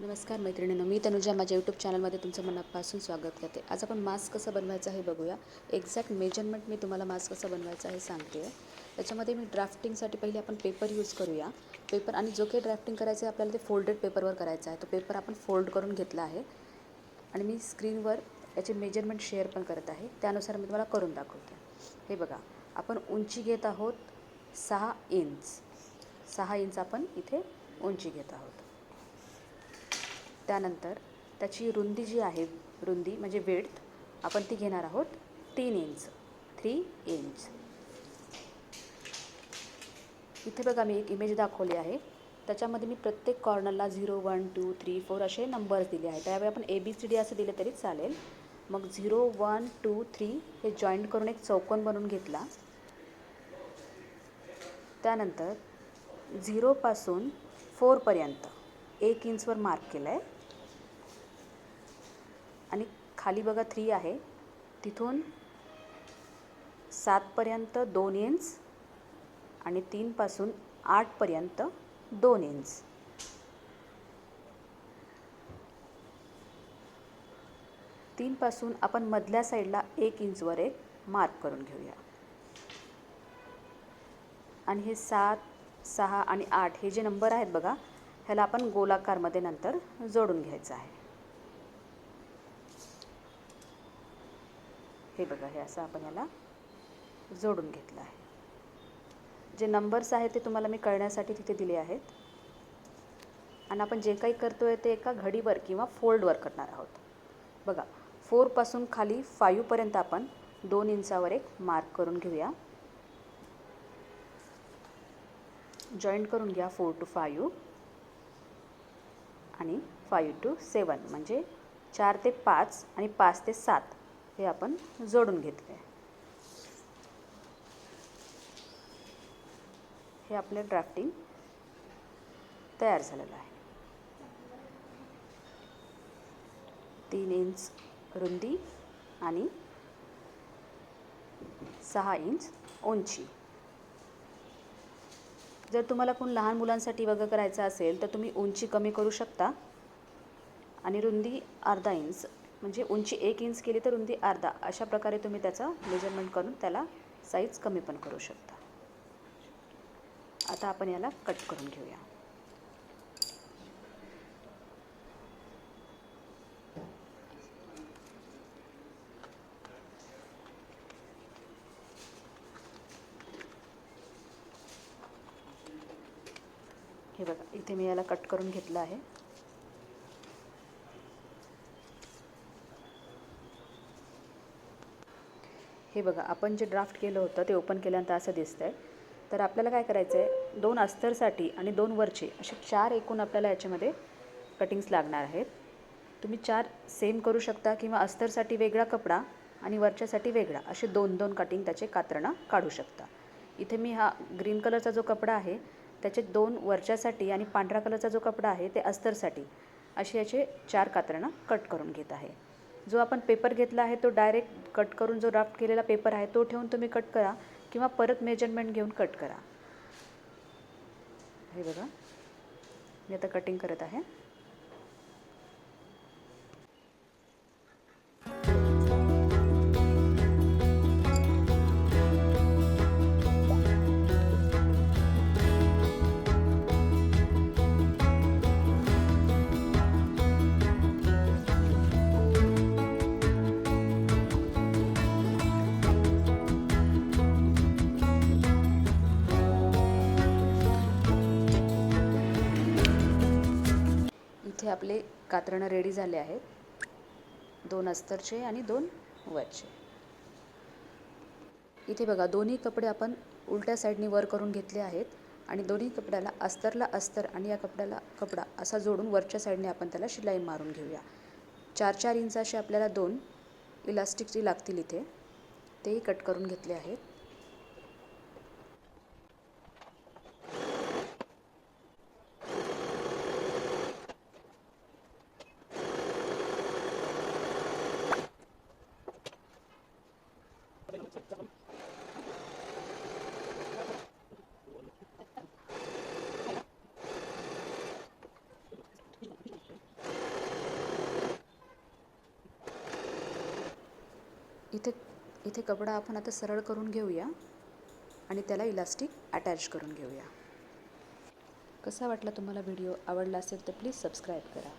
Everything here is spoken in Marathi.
नमस्कार मैत्रिणींनो, मी तनुजा माझ्या यूट्यूब चॅनलमध्ये तुमचं मनापासून स्वागत करते। आज आपण मास्क कसं बनवायचं हे बघूया। एक्झॅक्ट मेजरमेंट मी तुम्हाला मास्क कसं बनवायचं हे सांगते आहे। त्याच्यामध्ये मी ड्राफ्टिंगसाठी पहिले आपण पेपर यूज करूया। पेपर आणि जो काही ड्राफ्टिंग करायचं आहे आपल्याला ते फोल्डेड पेपरवर करायचं आहे। तो पेपर आपण फोल्ड करून घेतला आहे आणि मी स्क्रीनवर याचे मेजरमेंट शेअर पण करत आहे। त्यानुसार मी तुम्हाला करून दाखवते। हे बघा, आपण उंची घेत आहोत 6 इंच। 6 इंच आपण इथे उंची घेत आहोत। त्यानंतर त्याची रुंदी जी आहे, रुंदी म्हणजे विड्थ, आपण ती घेणार आहोत 3 इंच। 3 इंच इथे बघा मी एक इमेज दाखवली आहे। त्याच्यामध्ये मी प्रत्येक कॉर्नरला 0 1 2 3 4 असे नंबर्स दिले आहेत। त्यावेळी आपण ABCD असं दिले तरी चालेल। मग 0 1 2 3 हे जॉईंट करून एक चौकोन बनवून घेतला। त्यानंतर 0 पासून 4 पर्यंत 1 इंचवर मार्क केलं आहे आणि खाली बघा 3 आहे, तिथून 7 पर्यंत 2 इंच आणि 3 पासून 8 पर्यंत 2 इंच। 3 पासून आपण मधल्या साईडला 1 इंचवर एक मार्क करून घेऊया आणि हे 7 6 आणि 8 हे जे नंबर आहेत बघा, ह्याला आपण गोलाकारमध्ये नंतर जोडून घ्यायचं आहे। हे बघा, हे असं आपण याला जोडून घेतलं आहे। जे नंबर्स आहेत ते तुम्हाला मी कळण्यासाठी तिथे दिले आहेत आणि आपण जे काही करतोय ते एका घडीवर किंवा फोल्डवर करणार आहोत। बघा, 4 पासून खाली 5 पर्यंत आपण 2 इंचावर एक मार्क करून घेऊया। जॉईंट करून घ्या 4 to 5 आणि 5 to 7 म्हणजे 4 ते 5 आणि 5 ते 7 हे आपण जोडून घेतले। हे आपले ड्राफ्टिंग तयार झालेलं आहे। 3 इंच रुंदी आणि 6 इंच उंची। जर तुम्हाला कोण लहान मुलांसाठी वगैरे करायचं असेल तर तुम्ही उंची कमी करू शकता आणि रुंदी अर्धा इंच, म्हणजे उंची 1 इंच केली तर रुंदी अर्धा, अशा प्रकारे तुम्ही त्याचा मेजरमेंट करून त्याला साईज कमी पण करू शकता। आता आपण याला कट करून घेऊया। हे बघा, इथे मी याला कट करून घेतलं आहे। हे बघा, आपण जे ड्राफ्ट केलं होतं ते ओपन केल्यानंतर असं दिसतंय। तर आपल्याला काय करायचं आहे, 2 अस्तरसाठी आणि 2 वरचे असे 4 एकूण आपल्याला याच्यामध्ये कटिंग्स लागणार आहेत। तुम्ही 4 सेम करू शकता किंवा अस्तरसाठी वेगळा कपडा आणि वरच्यासाठी वेगळा, असे 2-2 कटिंग त्याचे कात्रणं काढू शकता। इथे मी हा ग्रीन कलरचा जो कपडा आहे त्याचे 2 वरच्यासाठी आणि पांढरा कलरचा जो कपडा आहे ते अस्तरसाठी, असे याचे 4 कात्रणं कट करून घेत आहे। जो आपण पेपर घेतला आहे तो डायरेक्ट कट करून, जो ड्राफ्ट केलेला पेपर आहे तो ठेवून तुम्ही कट करा किंवा परत मेजरमेंट घेऊन कट करा। हे बघा, मी आता कटिंग करत आहे। इथे आपले कात्रणं रेडी झाले आहेत, 2 अस्तरचे आणि 2 वरचे। इथे बघा, दोन्ही कपडे आपण उलट्या साईडने वर करून घेतले आहेत आणि दोन्ही कपड्याला अस्तरला अस्तर आणि या कपड्याला कपडा असा जोडून वरच्या साईडने आपण त्याला शिलाई मारून घेऊया। 4-4 इंच असे आपल्याला 2 इलास्टिकची लागतील इथे, तेही कट करून घेतले आहेत। इथे इथे कपडा आपण आता सरळ करून घेऊया आणि त्याला इलास्टिक अटॅच करून घेऊया. कसा वाटला तुम्हाला व्हिडिओ? आवडला असेल तर प्लीज सबस्क्राईब करा.